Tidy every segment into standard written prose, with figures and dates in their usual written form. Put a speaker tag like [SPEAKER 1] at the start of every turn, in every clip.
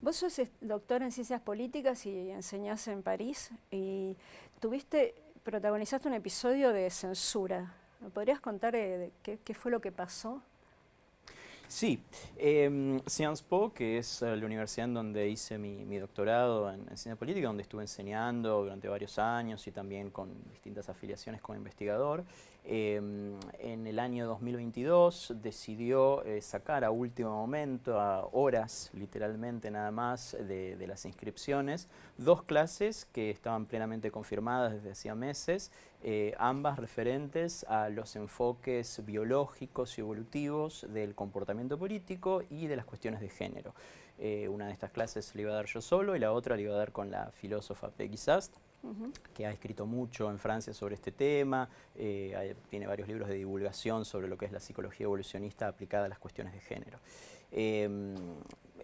[SPEAKER 1] Vos sos doctor en ciencias políticas y enseñás en París y protagonizaste un episodio de censura. ¿Me podrías contar qué fue lo que pasó?
[SPEAKER 2] Sí, Sciences Po, que es la universidad en donde hice mi doctorado en ciencia política, donde estuve enseñando durante varios años y también con distintas afiliaciones como investigador, en el año 2022 decidió sacar a último momento, a horas literalmente nada más de las inscripciones, dos clases que estaban plenamente confirmadas desde hacía meses, ambas referentes a los enfoques biológicos y evolutivos del comportamiento político y de las cuestiones de género. Una de estas clases la iba a dar yo solo y la otra la iba a dar con la filósofa Peggy Sast, que ha escrito mucho en Francia sobre este tema, tiene varios libros de divulgación sobre lo que es la psicología evolucionista aplicada a las cuestiones de género.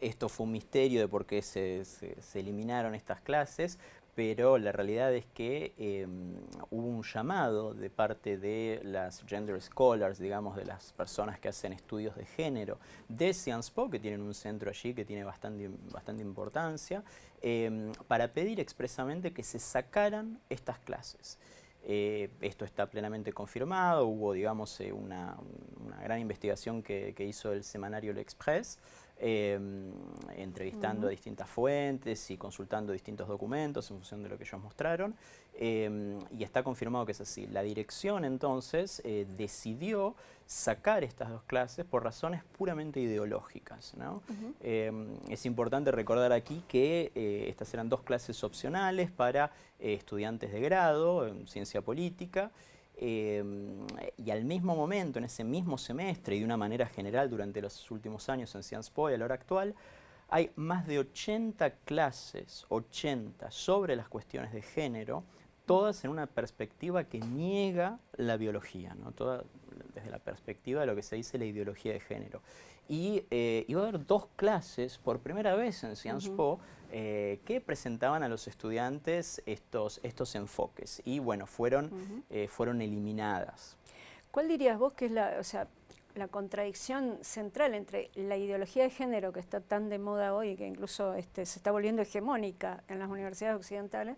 [SPEAKER 2] Esto fue un misterio de por qué se eliminaron estas clases, pero la realidad es que hubo un llamado de parte de las gender scholars, digamos, de las personas que hacen estudios de género de Sciences Po, que tienen un centro allí que tiene bastante importancia, para pedir expresamente que se sacaran estas clases. Esto está plenamente confirmado, hubo, digamos, una gran investigación que hizo el semanario L'Express, entrevistando a distintas fuentes y consultando distintos documentos en función de lo que ellos mostraron, y está confirmado que es así. La dirección entonces decidió sacar estas dos clases por razones puramente ideológicas, ¿no? Es importante recordar aquí que estas eran dos clases opcionales para estudiantes de grado en ciencia política, y al mismo momento, en ese mismo semestre y de una manera general durante los últimos años en Sciences Po y a la hora actual, hay más de 80 clases, 80, sobre las cuestiones de género, todas en una perspectiva que niega la biología, ¿no? Toda desde la perspectiva de lo que se dice la ideología de género. Y iba a haber dos clases por primera vez en Sciences Po que presentaban a los estudiantes estos enfoques y bueno, fueron eliminadas.
[SPEAKER 1] ¿Cuál dirías vos que es la contradicción central entre la ideología de género que está tan de moda hoy, que incluso se está volviendo hegemónica en las universidades occidentales,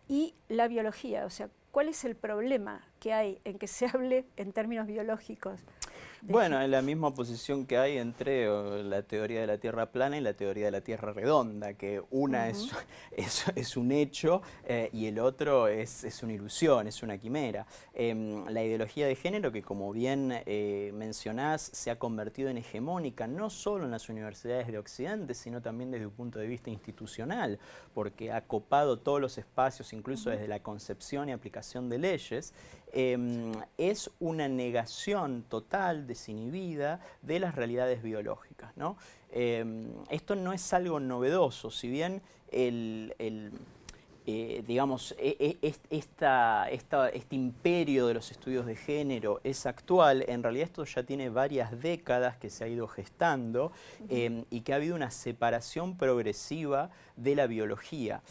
[SPEAKER 1] y la biología? O sea, ¿cuál es el problema que hay en que se hable en términos biológicos?
[SPEAKER 2] Bueno, es la misma posición que hay entre la teoría de la Tierra plana y la teoría de la Tierra redonda, que una es un hecho y el otro es una ilusión, es una quimera. La ideología de género, que como bien mencionás, se ha convertido en hegemónica no solo en las universidades de Occidente, sino también desde un punto de vista institucional, porque ha copado todos los espacios, incluso desde la concepción y aplicación de leyes, es una negación total, desinhibida, de las realidades biológicas, ¿no? Esto no es algo novedoso, si bien digamos, este imperio de los estudios de género es actual, en realidad esto ya tiene varias décadas que se ha ido gestando y que ha habido una separación progresiva de la biología.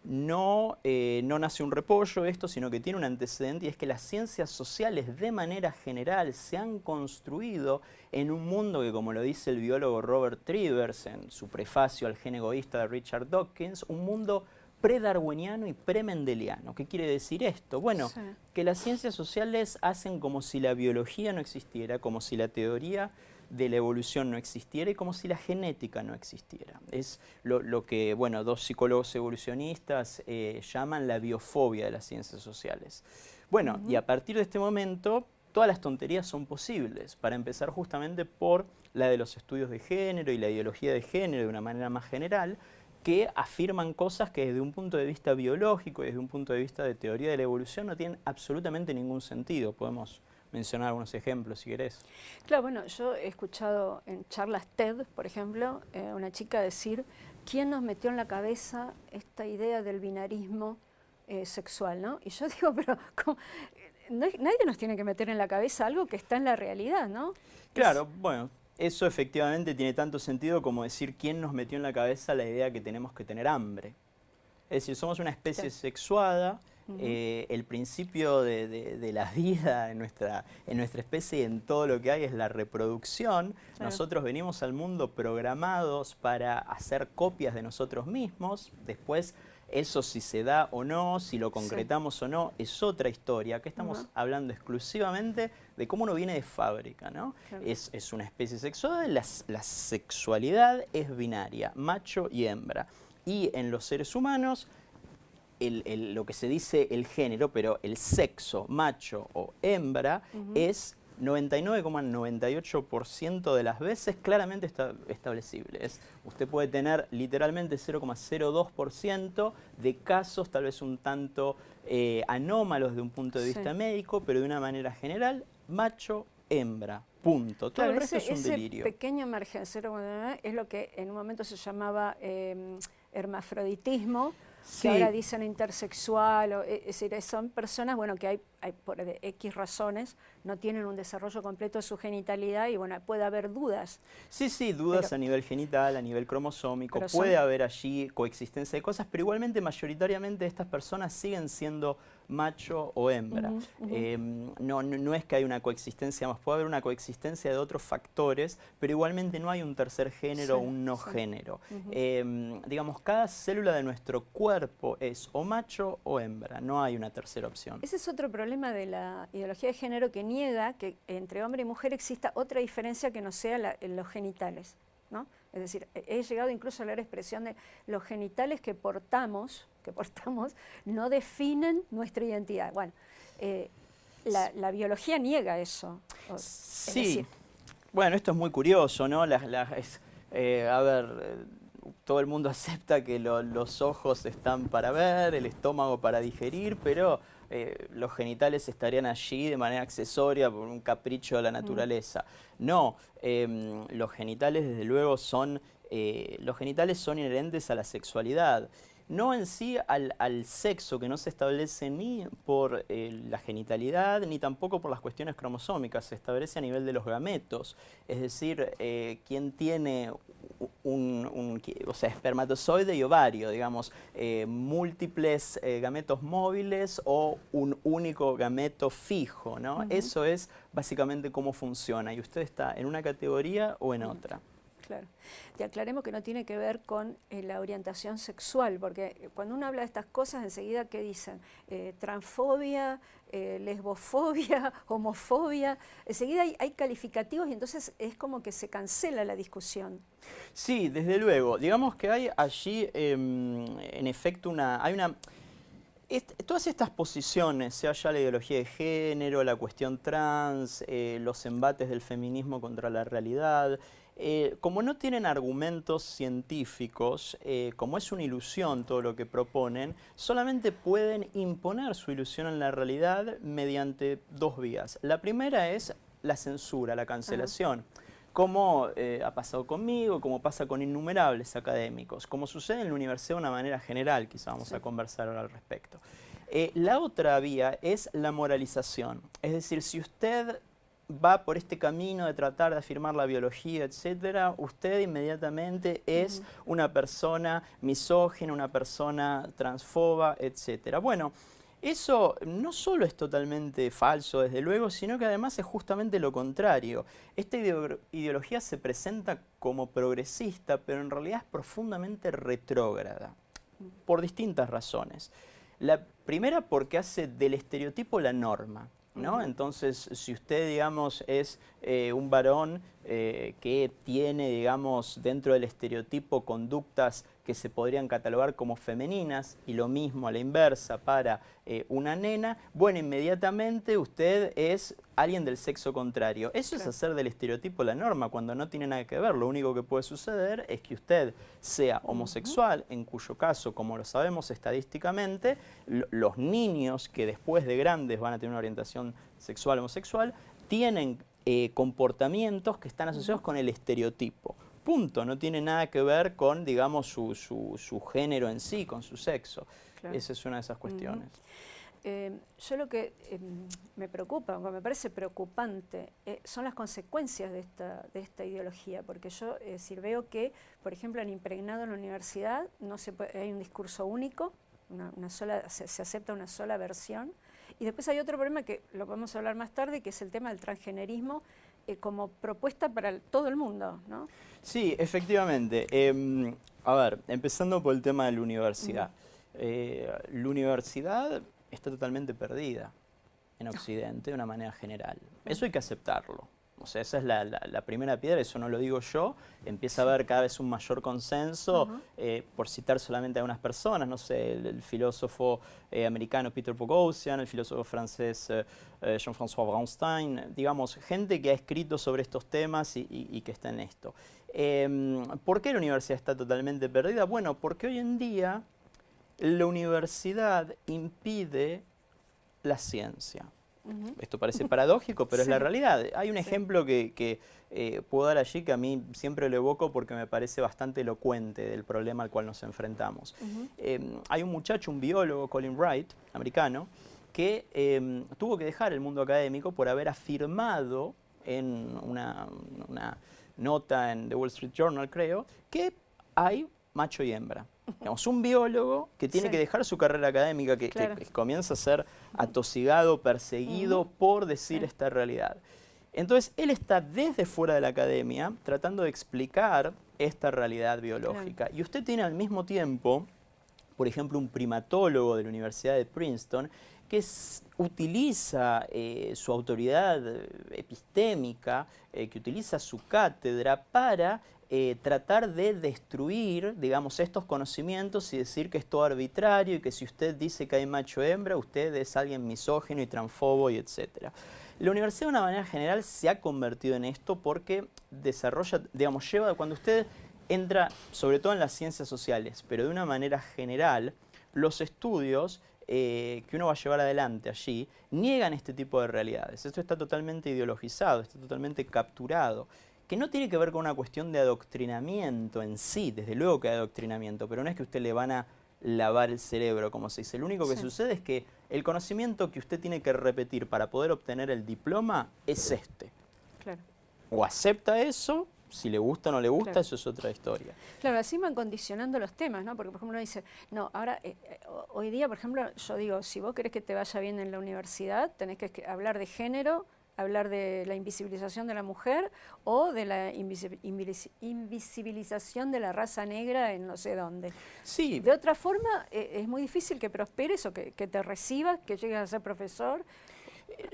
[SPEAKER 2] No nace un repollo esto, sino que tiene un antecedente, y es que las ciencias sociales de manera general se han construido en un mundo que, como lo dice el biólogo Robert Trivers en su prefacio al Gen egoísta de Richard Dawkins, un mundo pre-darwiniano y pre-mendeliano. ¿Qué quiere decir esto? Bueno, que las ciencias sociales hacen como si la biología no existiera, como si la teoría de la evolución no existiera y como si la genética no existiera. Es lo que, bueno, dos psicólogos evolucionistas llaman la biofobia de las ciencias sociales. Bueno, y a partir de este momento, todas las tonterías son posibles, para empezar justamente por la de los estudios de género y la ideología de género de una manera más general, que afirman cosas que desde un punto de vista biológico y desde un punto de vista de teoría de la evolución no tienen absolutamente ningún sentido. Podemos mencionar algunos ejemplos si querés.
[SPEAKER 1] Claro, bueno, yo he escuchado en charlas TED, por ejemplo, una chica decir: ¿quién nos metió en la cabeza esta idea del binarismo sexual, ¿no? Y yo digo, pero nadie nos tiene que meter en la cabeza algo que está en la realidad, ¿no?
[SPEAKER 2] Claro, bueno, eso efectivamente tiene tanto sentido como decir quién nos metió en la cabeza la idea que tenemos que tener hambre. Es decir, somos una especie sexuada El principio de la vida en nuestra especie y en todo lo que hay es la reproducción.
[SPEAKER 1] Claro.
[SPEAKER 2] Nosotros venimos al mundo programados para hacer copias de nosotros mismos. Después, eso si se da o no, si lo concretamos o no, es otra historia. Acá estamos hablando exclusivamente de cómo uno viene de fábrica, ¿no?
[SPEAKER 1] Claro.
[SPEAKER 2] Es una especie sexual, la sexualidad es binaria, macho y hembra. Y en los seres humanos, lo que se dice el género, pero el sexo, macho o hembra, es 99,98% de las veces claramente establecible. Usted puede tener literalmente 0,02% de casos tal vez un tanto anómalos de un punto de vista médico, pero de una manera general, macho, hembra, punto. Todo el resto es un delirio.
[SPEAKER 1] Ese pequeño margen, 0,9, es lo que en un momento se llamaba hermafroditismo, que ahora dicen intersexual, es decir, son personas, bueno, que hay por X razones, no tienen un desarrollo completo de su genitalidad y, bueno, puede haber dudas.
[SPEAKER 2] Sí, dudas a nivel genital, a nivel cromosómico, puede haber allí coexistencia de cosas, pero igualmente, mayoritariamente, estas personas siguen siendo macho o hembra. No es que hay una coexistencia más, puede haber una coexistencia de otros factores, pero igualmente no hay un tercer género o un no género. Digamos, cada célula de nuestro cuerpo es o macho o hembra, no hay una tercera opción.
[SPEAKER 1] Ese es otro problema de la ideología de género, que niega que entre hombre y mujer exista otra diferencia que no sea los genitales, ¿no? Es decir, he llegado incluso a la expresión de los genitales que portamos no definen nuestra identidad. Bueno, la biología niega eso.
[SPEAKER 2] Sí, es decir, bueno, esto es muy curioso, ¿no? A ver, todo el mundo acepta que los ojos están para ver, el estómago para digerir, pero los genitales estarían allí de manera accesoria por un capricho de la naturaleza. No, los genitales desde luego son inherentes a la sexualidad. No en sí al sexo, que no se establece ni por la genitalidad, ni tampoco por las cuestiones cromosómicas, se establece a nivel de los gametos. Es decir, quien tiene espermatozoide y ovario, digamos, múltiples gametos móviles o un único gameto fijo, ¿no? Eso es básicamente cómo funciona, y usted está en una categoría o en otra.
[SPEAKER 1] Claro. Te aclaremos que no tiene que ver con la orientación sexual, porque cuando uno habla de estas cosas, enseguida, ¿qué dicen? Transfobia, lesbofobia, homofobia, enseguida hay calificativos y entonces es como que se cancela la discusión.
[SPEAKER 2] Sí, desde luego. Digamos que hay allí, en efecto, todas estas posiciones, sea ya la ideología de género, la cuestión trans, los embates del feminismo contra la realidad, como no tienen argumentos científicos, como es una ilusión todo lo que proponen, solamente pueden imponer su ilusión en la realidad mediante dos vías. La primera es la censura, la cancelación. Como ha pasado conmigo, como pasa con innumerables académicos, como sucede en la universidad de una manera general, quizá vamos a conversar ahora al respecto. La otra vía es la moralización, es decir, si usted va por este camino de tratar de afirmar la biología, etcétera, usted inmediatamente es una persona misógina, una persona transfoba, etcétera. Bueno, eso no solo es totalmente falso, desde luego, sino que además es justamente lo contrario. Esta ideología se presenta como progresista, pero en realidad es profundamente retrógrada, por distintas razones. La primera, porque hace del estereotipo la norma, ¿no? Entonces, si usted, digamos, es un varón que tiene, digamos, dentro del estereotipo conductas que se podrían catalogar como femeninas, y lo mismo a la inversa para una nena, bueno, inmediatamente usted es alguien del sexo contrario. Eso es hacer del estereotipo la norma, cuando no tiene nada que ver. Lo único que puede suceder es que usted sea homosexual, en cuyo caso, como lo sabemos estadísticamente, los niños que después de grandes van a tener una orientación sexual homosexual, tienen comportamientos que están asociados con el estereotipo. Punto, no tiene nada que ver con, digamos, su género en sí, con su sexo. Claro. Esa es una de esas cuestiones.
[SPEAKER 1] Yo lo que me preocupa, o me parece preocupante, son las consecuencias de esta ideología, porque yo veo que, por ejemplo, han impregnado en la universidad, hay un discurso único, se acepta una sola versión. Y después hay otro problema que lo podemos hablar más tarde, que es el tema del transgenerismo como propuesta para todo el mundo, ¿no?
[SPEAKER 2] Sí, efectivamente. A ver, empezando por el tema de la universidad. La universidad está totalmente perdida en Occidente de una manera general. Eso hay que aceptarlo. O sea, esa es la primera piedra, eso no lo digo yo. Empieza a haber cada vez un mayor consenso, por citar solamente a algunas personas, no sé, el filósofo americano Peter Boghossian, el filósofo francés Jean-François Braunstein, digamos, gente que ha escrito sobre estos temas y que está en esto. ¿Por qué la universidad está totalmente perdida? Bueno, porque hoy en día la universidad impide la ciencia. Esto parece paradójico, pero es la realidad. Hay un ejemplo que puedo dar allí que a mí siempre lo evoco porque me parece bastante elocuente del problema al cual nos enfrentamos. Hay un muchacho, un biólogo, Colin Wright, americano, que tuvo que dejar el mundo académico por haber afirmado en una nota en The Wall Street Journal, creo, que hay macho y hembra. Digamos, un biólogo que tiene que dejar su carrera académica, que comienza a ser atosigado, perseguido por decir esta realidad. Entonces, él está desde fuera de la academia tratando de explicar esta realidad biológica. Y usted tiene al mismo tiempo, por ejemplo, un primatólogo de la Universidad de Princeton que utiliza su autoridad epistémica, que utiliza su cátedra para tratar de destruir, digamos, estos conocimientos y decir que es todo arbitrario y que si usted dice que hay macho y hembra, usted es alguien misógino y transfobo y etcétera. La universidad de una manera general se ha convertido en esto porque desarrolla, digamos, cuando usted entra, sobre todo en las ciencias sociales, pero de una manera general, los estudios que uno va a llevar adelante allí niegan este tipo de realidades. Esto está totalmente ideologizado, está totalmente capturado, que no tiene que ver con una cuestión de adoctrinamiento en sí, desde luego que hay adoctrinamiento, pero no es que usted le van a lavar el cerebro, como se dice. Lo único que sucede es que el conocimiento que usted tiene que repetir para poder obtener el diploma es este.
[SPEAKER 1] Claro.
[SPEAKER 2] O acepta eso, si le gusta o no le gusta, eso es otra historia.
[SPEAKER 1] Claro, así van condicionando los temas, ¿no? Porque, por ejemplo, uno dice, no, ahora, hoy día, por ejemplo, yo digo, si vos querés que te vaya bien en la universidad, tenés que hablar de género, hablar de la invisibilización de la mujer o de la invisibilización de la raza negra en no sé dónde.
[SPEAKER 2] Sí.
[SPEAKER 1] De otra forma, es muy difícil que prosperes o que te recibas, que llegues a ser profesor.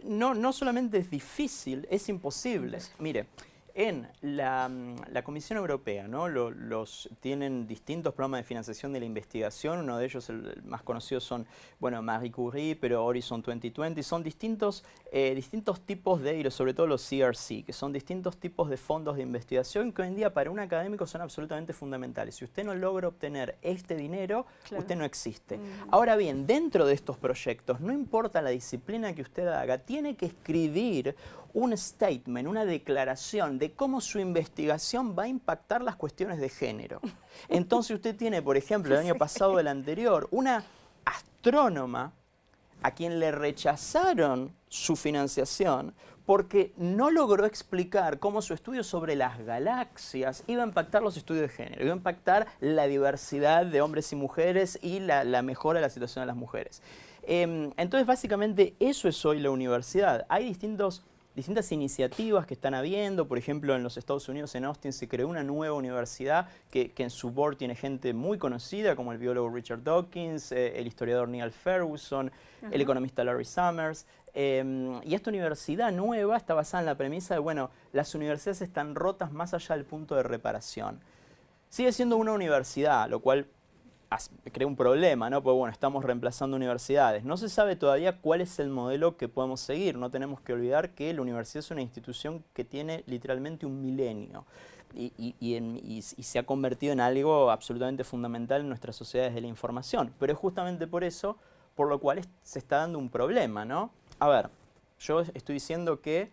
[SPEAKER 2] No solamente es difícil, es imposible. Mire, en la Comisión Europea, ¿no? Tienen distintos programas de financiación de la investigación. Uno de ellos, el más conocido, son, bueno, Marie Curie, pero Horizon 2020. Son distintos tipos y sobre todo los CRC, que son distintos tipos de fondos de investigación que hoy en día para un académico son absolutamente fundamentales. Si usted no logra obtener este dinero, usted no existe. Ahora bien, dentro de estos proyectos, no importa la disciplina que usted haga, tiene que escribir un statement, una declaración de cómo su investigación va a impactar las cuestiones de género. Entonces usted tiene, por ejemplo, el año pasado o el anterior, una astrónoma a quien le rechazaron su financiación porque no logró explicar cómo su estudio sobre las galaxias iba a impactar los estudios de género, iba a impactar la diversidad de hombres y mujeres y la mejora de la situación de las mujeres. Entonces, básicamente, eso es hoy la universidad. Hay distintas iniciativas que están habiendo. Por ejemplo, en los Estados Unidos, en Austin, se creó una nueva universidad que en su board tiene gente muy conocida, como el biólogo Richard Dawkins, el historiador Neil Ferguson, el economista Larry Summers. Y esta universidad nueva está basada en la premisa de, bueno, las universidades están rotas más allá del punto de reparación. Sigue siendo una universidad, lo cual crea un problema, ¿no? Porque bueno, estamos reemplazando universidades. No se sabe todavía cuál es el modelo que podemos seguir. No tenemos que olvidar que la universidad es una institución que tiene literalmente un milenio y se ha convertido en algo absolutamente fundamental en nuestras sociedades de la información. Pero es justamente por eso, por lo cual se está dando un problema, ¿no? A ver, yo estoy diciendo que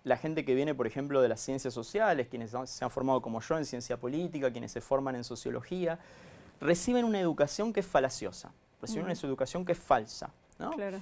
[SPEAKER 2] la gente que viene, por ejemplo, de las ciencias sociales, quienes se han formado como yo en ciencia política, quienes se forman en sociología, reciben una educación que es falaciosa, reciben una educación que es falsa, ¿no?
[SPEAKER 1] Claro.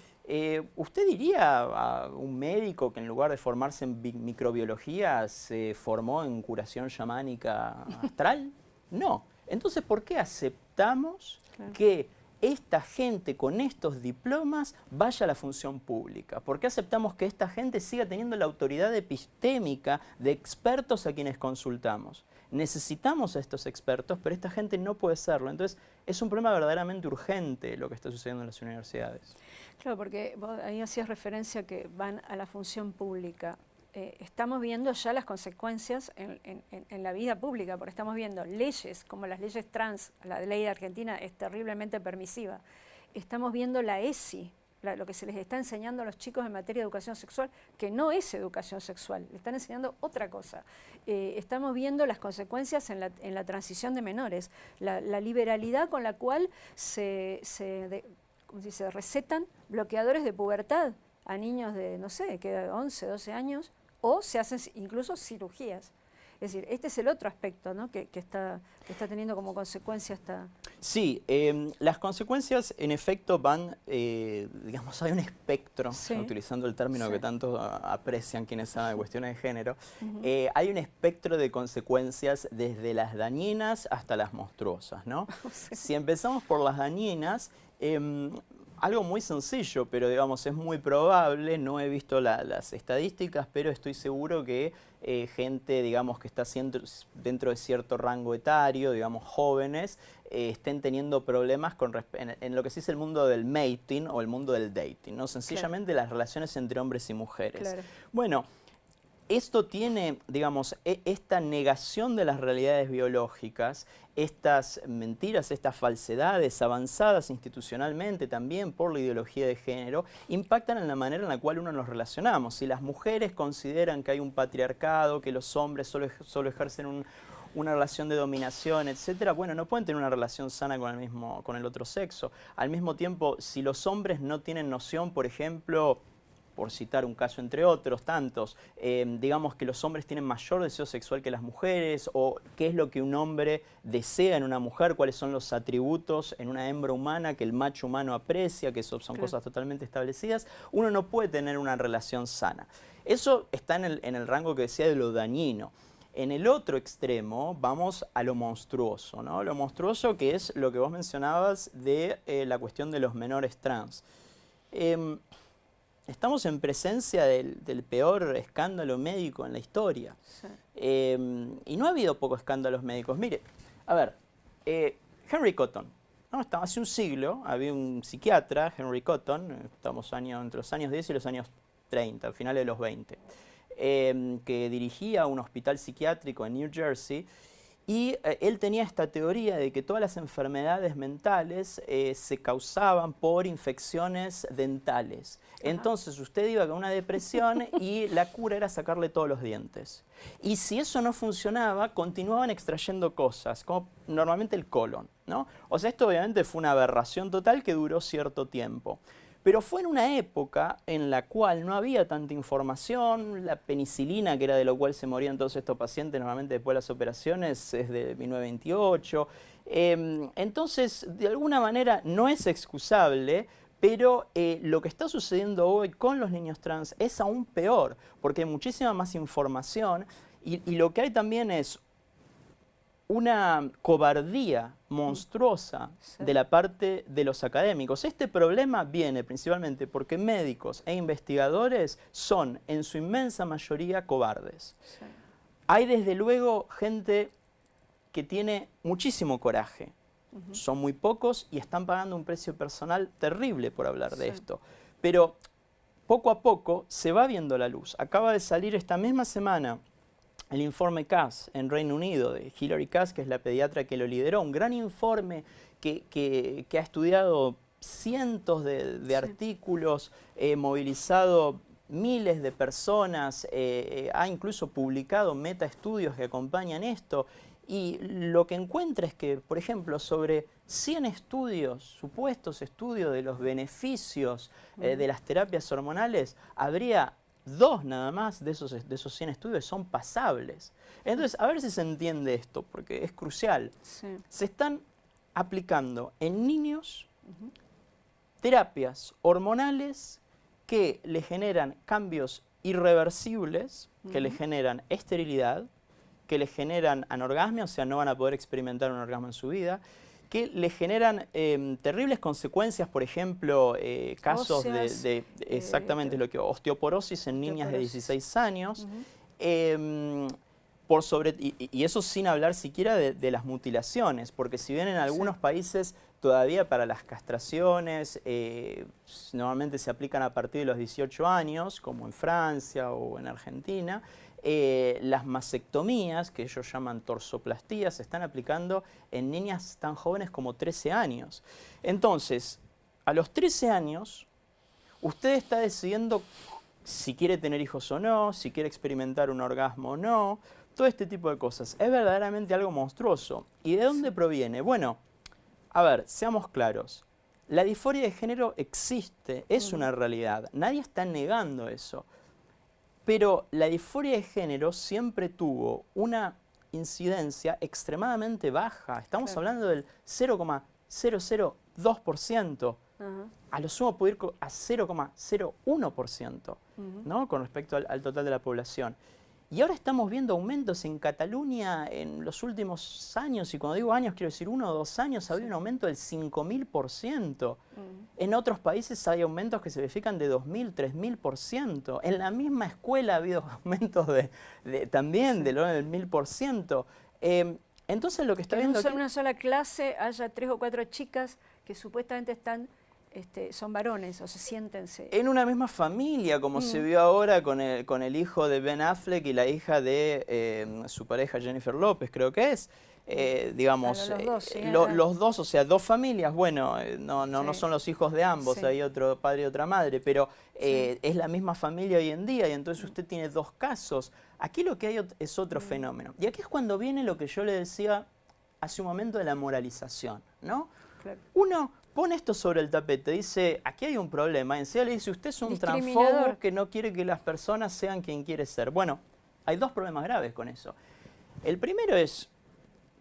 [SPEAKER 2] ¿Usted diría a un médico que en lugar de formarse en microbiología se formó en curación chamánica astral? No. Entonces, ¿por qué aceptamos que esta gente con estos diplomas vaya a la función pública? ¿Por qué aceptamos que esta gente siga teniendo la autoridad epistémica de expertos a quienes consultamos? Necesitamos a estos expertos, pero esta gente no puede serlo. Entonces, es un problema verdaderamente urgente lo que está sucediendo en las universidades.
[SPEAKER 1] Claro, porque vos ahí hacías referencia a que van a la función pública. Estamos viendo ya las consecuencias en la vida pública, porque estamos viendo leyes como las leyes trans, la ley de Argentina es terriblemente permisiva. Estamos viendo la ESI, lo que se les está enseñando a los chicos en materia de educación sexual, que no es educación sexual, le están enseñando otra cosa. Estamos viendo las consecuencias en la transición de menores, la liberalidad con la cual se recetan bloqueadores de pubertad a niños de, no sé, que 11, 12 años, o se hacen incluso cirugías. Es decir, este es el otro aspecto, ¿no? que está teniendo como consecuencia esta...
[SPEAKER 2] Sí, las consecuencias en efecto van, digamos, hay un espectro,
[SPEAKER 1] sí,
[SPEAKER 2] utilizando el término
[SPEAKER 1] sí,
[SPEAKER 2] que tanto aprecian quienes saben de cuestiones de género, hay un espectro de consecuencias desde las dañinas hasta las monstruosas, ¿no?
[SPEAKER 1] sí.
[SPEAKER 2] Si empezamos por las dañinas, algo muy sencillo, pero digamos es muy probable, no he visto las estadísticas, pero estoy seguro que gente, digamos, que está dentro de cierto rango etario, digamos jóvenes, estén teniendo problemas en lo que se dice el mundo del mating o el mundo del dating, ¿no? Sencillamente las relaciones entre hombres y mujeres.
[SPEAKER 1] Claro.
[SPEAKER 2] Bueno, esto tiene, digamos, esta negación de las realidades biológicas, estas mentiras, estas falsedades avanzadas institucionalmente también por la ideología de género, impactan en la manera en la cual uno nos relacionamos. Si las mujeres consideran que hay un patriarcado, que los hombres solo ejercen una relación de dominación, etcétera, bueno, no pueden tener una relación sana con el otro sexo. Al mismo tiempo, si los hombres no tienen noción, por ejemplo, por citar un caso entre otros tantos, digamos que los hombres tienen mayor deseo sexual que las mujeres, o qué es lo que un hombre desea en una mujer, cuáles son los atributos en una hembra humana que el macho humano aprecia, que eso son cosas totalmente establecidas, uno no puede tener una relación sana. Eso está en el rango que decía de lo dañino. En el otro extremo vamos a lo monstruoso, ¿no? Lo monstruoso, que es lo que vos mencionabas de la cuestión de los menores trans. Estamos en presencia del peor escándalo médico en la historia. Sí. Y no ha habido pocos escándalos médicos. Mire, a ver, Henry Cotton, ¿no? Hace un siglo había un psiquiatra, Henry Cotton, estamos entre los años 10 y los años 30, finales de los 20, que dirigía un hospital psiquiátrico en New Jersey. Y él tenía esta teoría de que todas las enfermedades mentales se causaban por infecciones dentales. Ajá. Entonces usted iba con una depresión y la cura era sacarle todos los dientes. Y si eso no funcionaba, continuaban extrayendo cosas, como normalmente el colon, ¿no? O sea, esto obviamente fue una aberración total que duró cierto tiempo. Pero fue en una época en la cual no había tanta información, la penicilina, que era de lo cual se morían todos estos pacientes normalmente después de las operaciones, es de 1928. Entonces, de alguna manera no es excusable, pero lo que está sucediendo hoy con los niños trans es aún peor, porque hay muchísima más información y lo que hay también es una cobardía monstruosa de la parte de los académicos. Este problema viene principalmente porque médicos e investigadores son en su inmensa mayoría cobardes. Sí. Hay desde luego gente que tiene muchísimo coraje. Son muy pocos y están pagando un precio personal terrible por hablar de esto. Pero poco a poco se va viendo la luz. Acaba de salir esta misma semana el informe Cass en Reino Unido, de Hilary Cass, que es la pediatra que lo lideró, un gran informe que ha estudiado cientos de artículos, movilizado miles de personas, ha incluso publicado metaestudios que acompañan esto, y lo que encuentra es que, por ejemplo, sobre 100 estudios, supuestos estudios de los beneficios de las terapias hormonales, habría 2 nada más de esos 100 estudios son pasables. Entonces, a ver si se entiende esto, porque es crucial. Sí. Se están aplicando en niños terapias hormonales que le generan cambios irreversibles, que le generan esterilidad, que le generan anorgasmia, o sea, no van a poder experimentar un orgasmo en su vida, que le generan terribles consecuencias, por ejemplo, casos
[SPEAKER 1] Óseas,
[SPEAKER 2] exactamente lo que osteoporosis en niñas de 16 años, y eso sin hablar siquiera de las mutilaciones, porque si bien en algunos países todavía para las castraciones normalmente se aplican a partir de los 18 años, como en Francia o en Argentina, las mastectomías, que ellos llaman torsoplastías, se están aplicando en niñas tan jóvenes como 13 años. Entonces, a los 13 años, usted está decidiendo si quiere tener hijos o no, si quiere experimentar un orgasmo o no, todo este tipo de cosas. Es verdaderamente algo monstruoso. ¿Y de dónde proviene? Bueno, a ver, seamos claros. La disforia de género existe, es una realidad. Nadie está negando eso. Pero la disforia de género siempre tuvo una incidencia extremadamente baja. Estamos hablando del 0,002%. A lo sumo puede ir a 0,01%, ¿no? Con respecto al total de la población. Y ahora estamos viendo aumentos en Cataluña en los últimos años, y cuando digo años quiero decir 1 o 2 años, ha habido un aumento del 5000%. En otros países hay aumentos que se verifican de 2000, 3000%. En la misma escuela ha habido aumentos también del 1000%. Entonces lo que está viendo
[SPEAKER 1] en una sola clase haya 3 o 4 chicas que supuestamente son varones o se siéntense.
[SPEAKER 2] En una misma familia, como se vio ahora con el hijo de Ben Affleck y la hija de su pareja Jennifer López, creo que es. Digamos, los dos, o sea, 2 familias, bueno, no son los hijos de ambos, hay otro padre y otra madre, pero es la misma familia hoy en día y entonces usted tiene 2 casos. Aquí lo que hay es otro fenómeno. Y aquí es cuando viene lo que yo le decía hace un momento de la moralización, ¿no? Claro. Uno pone esto sobre el tapete, dice, aquí hay un problema, enseguida le dice, usted es un transfobo que no quiere que las personas sean quien quiere ser. Bueno, hay 2 problemas graves con eso. El primero es,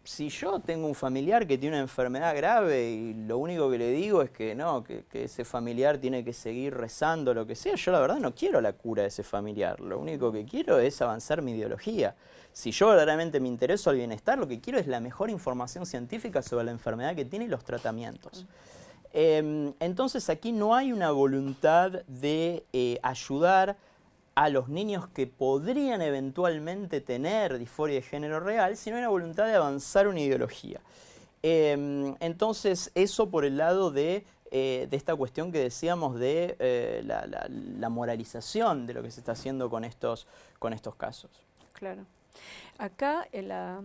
[SPEAKER 2] si yo tengo un familiar que tiene una enfermedad grave y lo único que le digo es que no, que ese familiar tiene que seguir rezando, lo que sea, yo la verdad no quiero la cura de ese familiar, lo único que quiero es avanzar mi ideología. Si yo verdaderamente me intereso al bienestar, lo que quiero es la mejor información científica sobre la enfermedad que tiene y los tratamientos. Entonces aquí no hay una voluntad de ayudar a los niños que podrían eventualmente tener disforia de género real, sino una voluntad de avanzar una ideología. Entonces, eso por el lado de esta cuestión que decíamos de la moralización de lo que se está haciendo con estos casos.
[SPEAKER 1] Claro. Acá la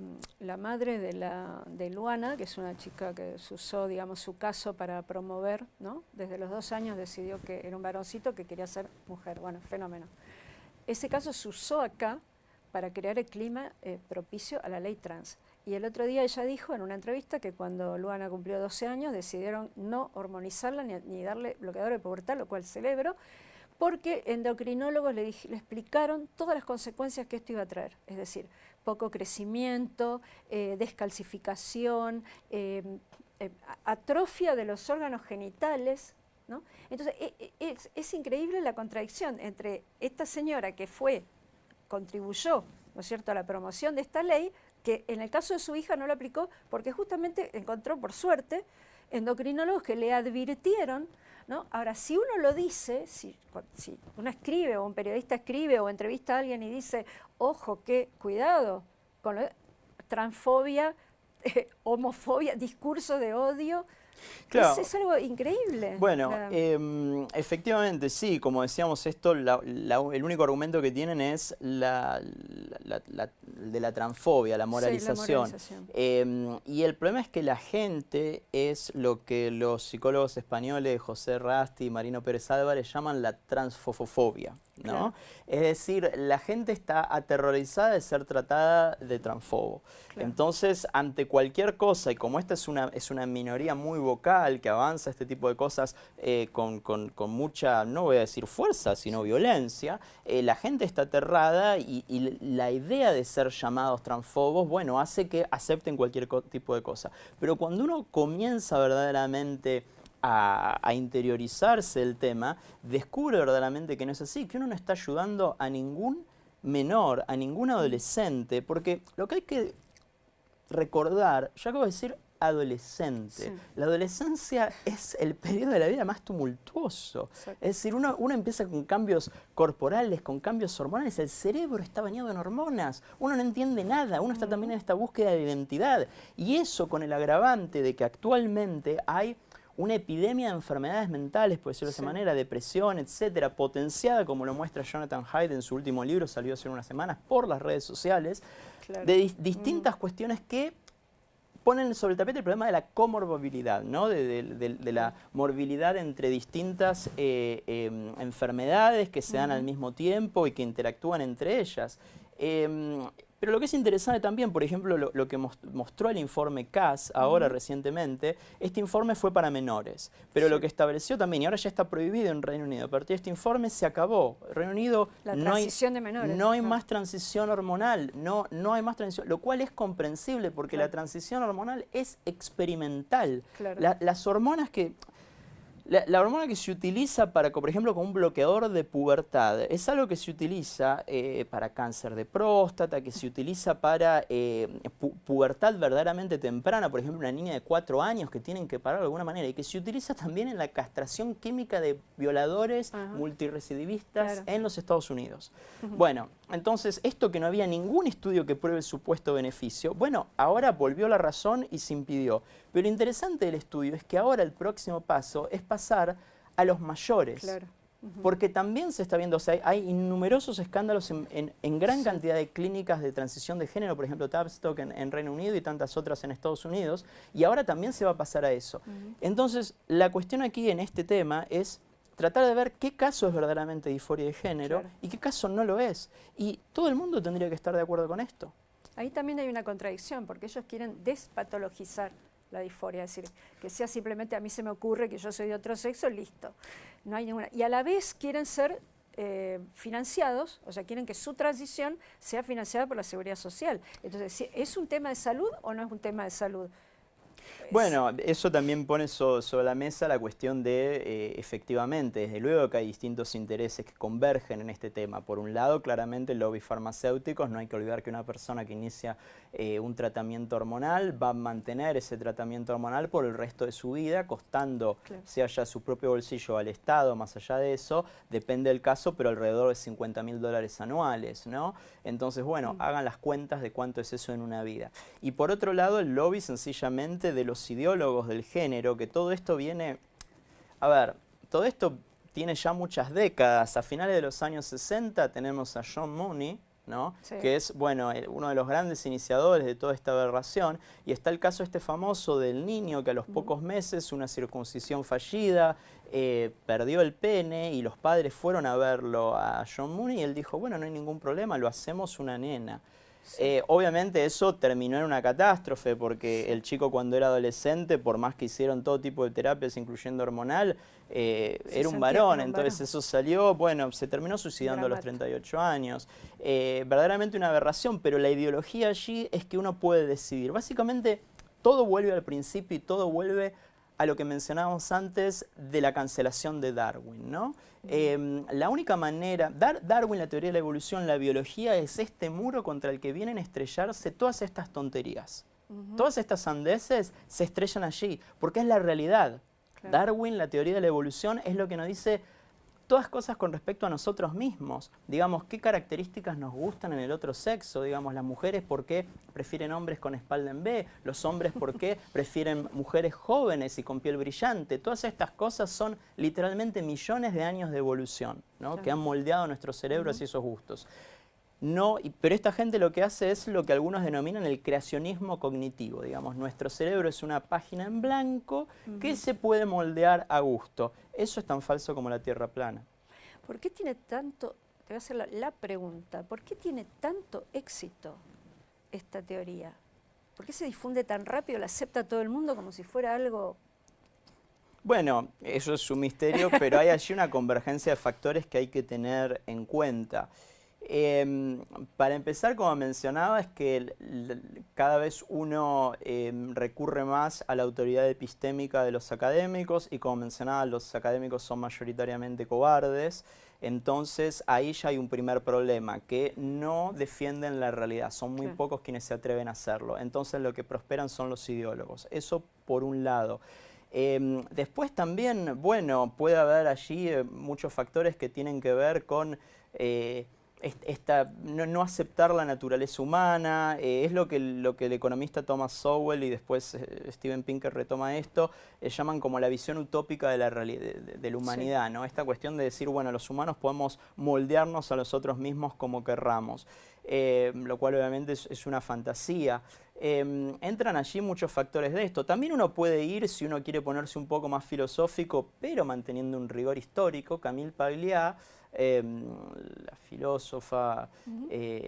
[SPEAKER 1] madre de Luana, que es una chica que usó, digamos, su caso para promover, ¿no? Desde los 2 años decidió que era un varoncito que quería ser mujer. Bueno, fenómeno. Ese caso se usó acá para crear el clima propicio a la ley trans. Y el otro día ella dijo en una entrevista que cuando Luana cumplió 12 años decidieron no hormonizarla ni darle bloqueador de pubertad, lo cual celebro, porque endocrinólogos le explicaron todas las consecuencias que esto iba a traer. Es decir, poco crecimiento, descalcificación, atrofia de los órganos genitales, ¿no? Entonces, es increíble la contradicción entre esta señora que contribuyó, ¿no es cierto?, a la promoción de esta ley, que en el caso de su hija no lo aplicó porque justamente encontró, por suerte, endocrinólogos que le advirtieron, ¿no? Ahora, si uno lo dice, si uno escribe o un periodista escribe o entrevista a alguien y dice, ojo, cuidado con transfobia, homofobia, discurso de odio, claro. Es algo increíble.
[SPEAKER 2] Bueno, efectivamente sí, como decíamos esto, el único argumento que tienen es de la transfobia, la moralización.
[SPEAKER 1] Sí, la moralización.
[SPEAKER 2] Y el problema es que la gente es lo que los psicólogos españoles José Rasti y Marino Pérez Álvarez llaman la transfofobia, ¿no? Claro. Es decir, la gente está aterrorizada de ser tratada de transfobo. Claro. Entonces, ante cualquier cosa, y como esta es una minoría muy vocal que avanza este tipo de cosas con mucha, no voy a decir fuerza, sino violencia, la gente está aterrada y la idea de ser llamados transfobos, bueno, hace que acepten cualquier tipo de cosa. Pero cuando uno comienza verdaderamente a interiorizarse el tema, descubre verdaderamente que no es así, que uno no está ayudando a ningún menor, a ningún adolescente, porque lo que hay que recordar, yo acabo de decir, adolescente.
[SPEAKER 1] Sí.
[SPEAKER 2] La adolescencia es el periodo de la vida más tumultuoso.
[SPEAKER 1] Exacto.
[SPEAKER 2] Es decir, uno empieza con cambios corporales, con cambios hormonales, el cerebro está bañado en hormonas, uno no entiende nada, uno está también en esta búsqueda de identidad. Y eso con el agravante de que actualmente hay una epidemia de enfermedades mentales, por decirlo de esa manera, depresión, etcétera, potenciada, como lo muestra Jonathan Haidt en su último libro, salió hace unas semanas, por las redes sociales, de distintas cuestiones que ponen sobre el tapete el problema de la comorbilidad, ¿no? de la morbilidad entre distintas enfermedades que se dan al mismo tiempo y que interactúan entre ellas. Pero lo que es interesante también, por ejemplo, lo que mostró el informe CAS ahora recientemente, este informe fue para menores, pero lo que estableció también, y ahora ya está prohibido en Reino Unido, a partir de este informe se acabó. Reino Unido no hay más transición hormonal, no hay más transición, lo cual es comprensible porque la transición hormonal es experimental. Las hormonas que... La hormona que se utiliza para, por ejemplo, como un bloqueador de pubertad, es algo que se utiliza para cáncer de próstata, que se utiliza para pubertad verdaderamente temprana, por ejemplo, una niña de 4 años que tienen que parar de alguna manera, y que se utiliza también en la castración química de violadores multirecidivistas en los Estados Unidos. Bueno, entonces, esto que no había ningún estudio que pruebe el supuesto beneficio, bueno, ahora volvió la razón y se impidió. Pero lo interesante del estudio es que ahora el próximo paso es pasar a los mayores. Porque también se está viendo, o sea, hay innumerosos escándalos en gran cantidad de clínicas de transición de género, por ejemplo, Tavistock en Reino Unido y tantas otras en Estados Unidos, y ahora también se va a pasar a eso. Entonces, la cuestión aquí en este tema es tratar de ver qué caso es verdaderamente disforia de género y qué caso no lo es. Y todo el mundo tendría que estar de acuerdo con esto.
[SPEAKER 1] Ahí también hay una contradicción, porque ellos quieren despatologizar la disforia, es decir, que sea simplemente a mí se me ocurre que yo soy de otro sexo, listo. No hay ninguna. Y a la vez quieren ser financiados, o sea, quieren que su transición sea financiada por la Seguridad Social. Entonces, ¿es un tema de salud o no es un tema de salud?
[SPEAKER 2] Bueno, eso también pone sobre la mesa la cuestión de, efectivamente, desde luego que hay distintos intereses que convergen en este tema. Por un lado, claramente, lobbies farmacéuticos. No hay que olvidar que una persona que inicia un tratamiento hormonal va a mantener ese tratamiento hormonal por el resto de su vida, costando, sea ya su propio bolsillo al Estado, más allá de eso, depende del caso, pero alrededor de $50.000 anuales, ¿no? Entonces, bueno, hagan las cuentas de cuánto es eso en una vida. Y por otro lado, el lobby sencillamente de los ideólogos del género, que todo esto viene... A ver, todo esto tiene ya muchas décadas. A finales de los años 60 tenemos a John Money, ¿no? Que es, bueno, uno de los grandes iniciadores de toda esta aberración. Y está el caso este famoso del niño que a los pocos meses, una circuncisión fallida, perdió el pene y los padres fueron a verlo a John Money y él dijo, bueno, no hay ningún problema, lo hacemos una nena. Obviamente eso terminó en una catástrofe porque el chico cuando era adolescente, por más que hicieron todo tipo de terapias, incluyendo hormonal, era un varón, entonces eso salió, bueno, se terminó suicidando a los 38 años. Verdaderamente una aberración, pero la ideología allí es que uno puede decidir. Básicamente todo vuelve al principio y todo vuelve a lo que mencionábamos antes de la cancelación de Darwin, ¿no? La única manera, Darwin, la teoría de la evolución, la biología, es este muro contra el que vienen a estrellarse todas estas tonterías. Todas estas sandeces se estrellan allí, porque es la realidad. Darwin, la teoría de la evolución, es lo que nos dice todas cosas con respecto a nosotros mismos. Digamos, qué características nos gustan en el otro sexo. Digamos, las mujeres por qué prefieren hombres con espalda en B, los hombres por qué prefieren mujeres jóvenes y con piel brillante. Todas estas cosas son literalmente millones de años de evolución, ¿no? Que han moldeado nuestro cerebro hacia esos gustos. No, pero esta gente lo que hace es lo que algunos denominan el creacionismo cognitivo. Digamos, nuestro cerebro es una página en blanco que se puede moldear a gusto. Eso es tan falso como la Tierra plana.
[SPEAKER 1] ¿Por qué tiene tanto, te voy a hacer la pregunta, ¿por qué tiene tanto éxito esta teoría? ¿Por qué se difunde tan rápido, la acepta todo el mundo como si fuera algo?
[SPEAKER 2] Bueno, eso es un misterio, pero hay allí una convergencia de factores que hay que tener en cuenta. Para empezar, como mencionaba, es que cada vez uno recurre más a la autoridad epistémica de los académicos y, como mencionaba, los académicos son mayoritariamente cobardes. Entonces ahí ya hay un primer problema, que no defienden la realidad, son muy pocos quienes se atreven a hacerlo. Entonces lo que prosperan son los ideólogos. Eso por un lado. Después también, bueno, puede haber allí muchos factores que tienen que ver con no aceptar la naturaleza humana, es lo que el economista Thomas Sowell y después Steven Pinker retoma esto, llaman como la visión utópica de la realidad, de la humanidad, ¿no? Esta cuestión de decir, bueno, los humanos podemos moldearnos a nosotros mismos como querramos, lo cual obviamente es una fantasía. Entran allí muchos factores de esto. También uno puede ir, si uno quiere ponerse un poco más filosófico, pero manteniendo un rigor histórico. Camille Paglia, la filósofa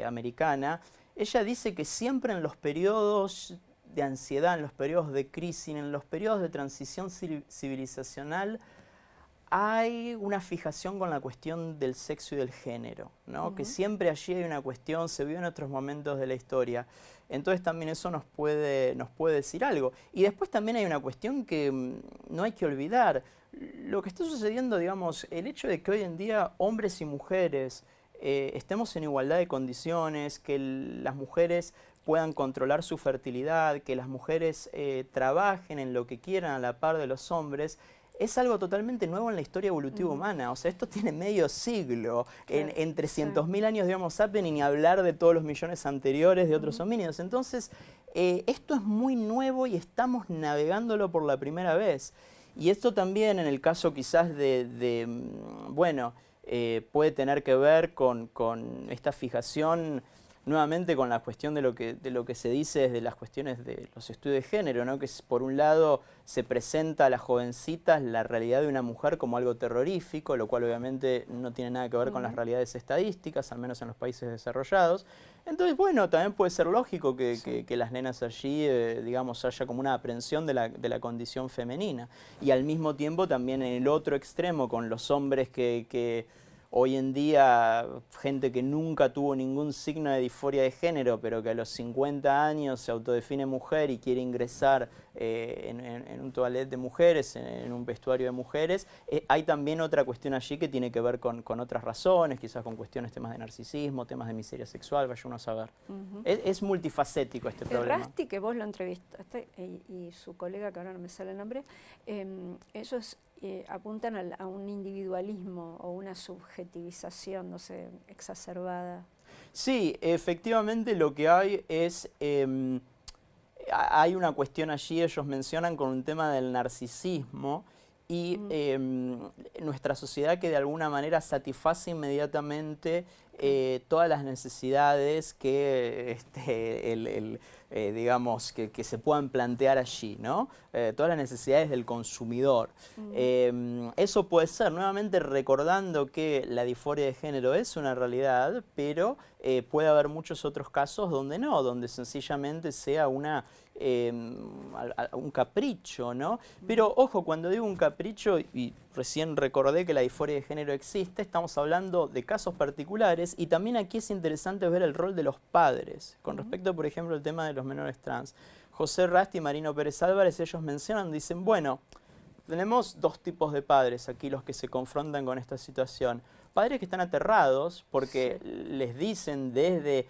[SPEAKER 2] americana, ella dice que siempre en los periodos de ansiedad, en los periodos de crisis, en los periodos de transición civilizacional, hay una fijación con la cuestión del sexo y del género, ¿no? Que siempre allí hay una cuestión, se vio en otros momentos de la historia. Entonces también eso nos puede decir algo. Y después también hay una cuestión que no hay que olvidar. Lo que está sucediendo, digamos, el hecho de que hoy en día hombres y mujeres estemos en igualdad de condiciones, que las mujeres puedan controlar su fertilidad, que las mujeres trabajen en lo que quieran a la par de los hombres, es algo totalmente nuevo en la historia evolutiva humana. O sea, esto tiene medio siglo. En 300.000 años de Homo sapiens, y ni hablar de todos los millones anteriores de otros homínidos. Entonces, esto es muy nuevo y estamos navegándolo por la primera vez. Y esto también, en el caso quizás bueno, puede tener que ver con esta fijación, nuevamente con la cuestión de lo que se dice desde las cuestiones de los estudios de género, ¿no? Que por un lado se presenta a las jovencitas la realidad de una mujer como algo terrorífico, lo cual obviamente no tiene nada que ver con las realidades estadísticas, al menos en los países desarrollados. Entonces, bueno, también puede ser lógico que las nenas allí, digamos, haya como una aprehensión de la condición femenina. Y al mismo tiempo también en el otro extremo, con los hombres que hoy en día, gente que nunca tuvo ningún signo de disforia de género, pero que a los 50 años se autodefine mujer y quiere ingresar en un toilet de mujeres, en un vestuario de mujeres, hay también otra cuestión allí que tiene que ver con otras razones, quizás con cuestiones, temas de narcisismo, temas de miseria sexual, vaya uno a saber. Es multifacético este problema.
[SPEAKER 1] Rasti, que vos lo entrevistaste, y su colega, que ahora no me sale el nombre, ellos apuntan a un individualismo o una subjetivización, no sé, exacerbada.
[SPEAKER 2] Sí, efectivamente lo que hay es, hay una cuestión allí, ellos mencionan con un tema del narcisismo y nuestra sociedad que de alguna manera satisface inmediatamente todas las necesidades que digamos, que se puedan plantear allí, ¿no? Todas las necesidades del consumidor. Eso puede ser, nuevamente recordando que la disforia de género es una realidad, pero puede haber muchos otros casos donde no, donde sencillamente sea un capricho, ¿no? Pero ojo, cuando digo un capricho, y recién recordé que la disforia de género existe, estamos hablando de casos particulares, y también aquí es interesante ver el rol de los padres, con respecto, por ejemplo, al tema de los menores trans. José Rasti y Marino Pérez Álvarez, ellos mencionan, dicen, bueno, tenemos dos tipos de padres aquí los que se confrontan con esta situación. Padres que están aterrados porque les dicen desde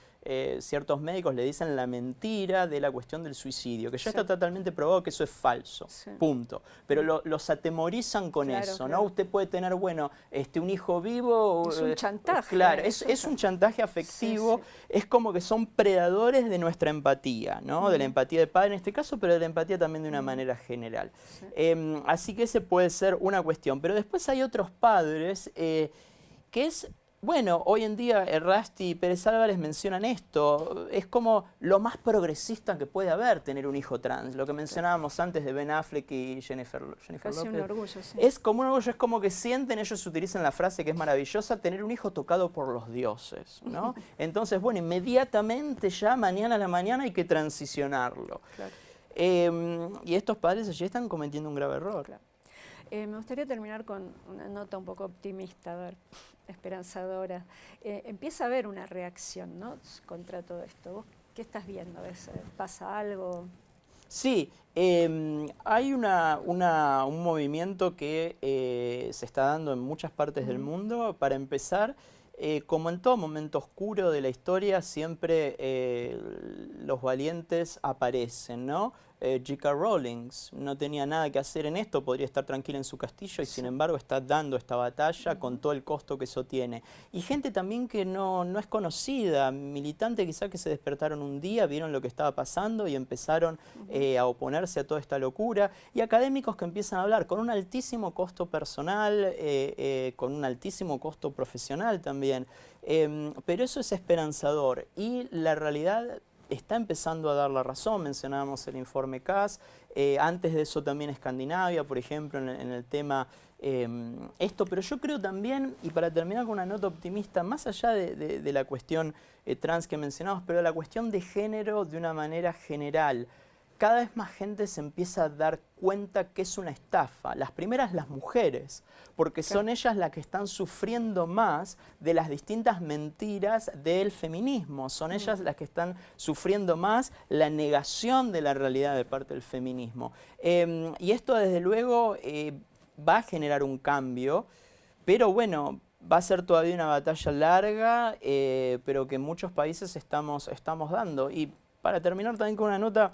[SPEAKER 2] ciertos médicos, le dicen la mentira de la cuestión del suicidio, que ya está totalmente probado que eso es falso, punto. Pero los atemorizan con eso, ¿no? Usted puede tener, bueno, un hijo vivo.
[SPEAKER 1] Es un chantaje.
[SPEAKER 2] Claro, es un chantaje afectivo, es como que son predadores de nuestra empatía, ¿no? De la empatía del padre en este caso, pero de la empatía también de una manera general. Así que ese puede ser una cuestión. Pero después hay otros padres que es, bueno, hoy en día Rasti y Pérez Álvarez mencionan esto, es como lo más progresista que puede haber tener un hijo trans, lo que mencionábamos antes de Ben Affleck y Jennifer López.
[SPEAKER 1] Un orgullo, sí.
[SPEAKER 2] Es como un orgullo, es como que sienten, ellos utilizan la frase que es maravillosa, tener un hijo tocado por los dioses, ¿no? Entonces, bueno, inmediatamente ya mañana a la mañana hay que transicionarlo. Y estos padres allí están cometiendo un grave error.
[SPEAKER 1] Me gustaría terminar con una nota un poco optimista, a ver, esperanzadora. Empieza a haber una reacción, ¿no?, contra todo esto. ¿Vos qué estás viendo? ¿Pasa algo?
[SPEAKER 2] Sí, hay un movimiento que se está dando en muchas partes del mundo. Para empezar, como en todo momento oscuro de la historia, siempre los valientes aparecen, ¿no? J.K. Rowling no tenía nada que hacer en esto, podría estar tranquila en su castillo y sin embargo está dando esta batalla con todo el costo que eso tiene. Y gente también que no es conocida, militante quizá que se despertaron un día, vieron lo que estaba pasando y empezaron a oponerse a toda esta locura. Y académicos que empiezan a hablar con un altísimo costo personal, con un altísimo costo profesional también. Pero eso es esperanzador y la realidad está empezando a dar la razón. Mencionábamos el informe CAS, antes de eso también Escandinavia, por ejemplo, en el tema esto. Pero yo creo también, y para terminar con una nota optimista, más allá de la cuestión trans que mencionamos, pero la cuestión de género de una manera general. Cada vez más gente se empieza a dar cuenta que es una estafa. Las primeras, las mujeres, porque son ellas las que están sufriendo más de las distintas mentiras del feminismo. Son ellas las que están sufriendo más la negación de la realidad de parte del feminismo. Y esto, desde luego, va a generar un cambio, pero bueno, va a ser todavía una batalla larga, pero que en muchos países estamos dando. Y para terminar también con una nota,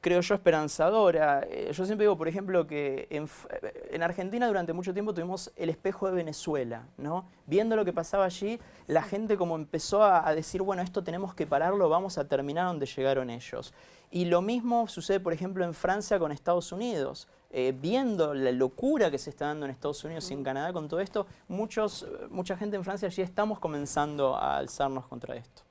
[SPEAKER 2] creo yo, esperanzadora. Yo siempre digo, por ejemplo, que en Argentina durante mucho tiempo tuvimos el espejo de Venezuela, ¿no? Viendo lo que pasaba allí, la gente como empezó a decir, bueno, esto tenemos que pararlo, vamos a terminar donde llegaron ellos. Y lo mismo sucede, por ejemplo, en Francia con Estados Unidos. Viendo la locura que se está dando en Estados Unidos y en Canadá con todo esto, mucha gente en Francia allí estamos comenzando a alzarnos contra esto.